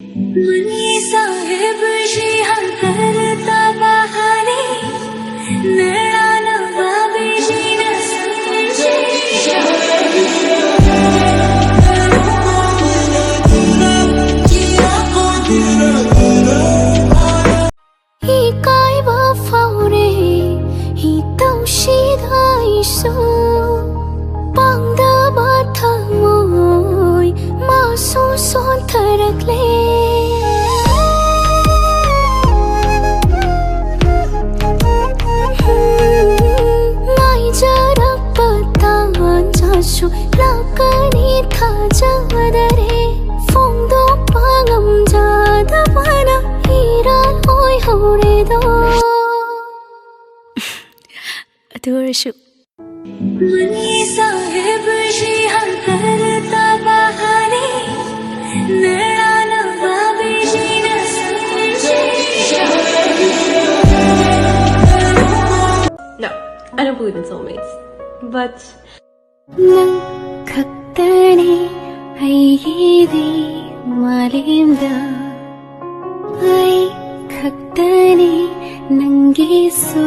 money साहेब जी हाँ करता बहाने नैना नवाबी जी न समझे ही काय wafaure he taushidai so pangda bathamoy masu son tharakle lakani tha jadare fongdo pangam jada mana hiran hoi hore do adurshu mani sahib ji har karta bahane naina nawabi ji na samjhe No, I don't believe in soulmates, but nang khaktane aidi malimda ai khaktane nangi su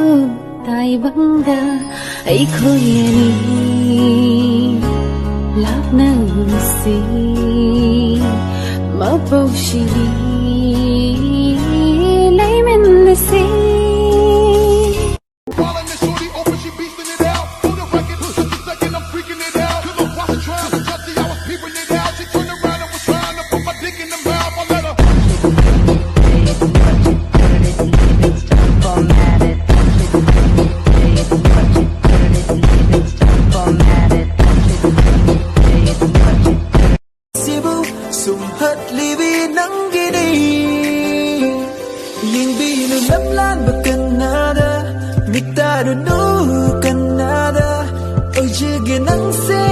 taibangda ai khoyani lapna si mapaushi laimen si sumhat liwi nang gini yung binu lamlan bakanada mitado no kanada o jigin ang se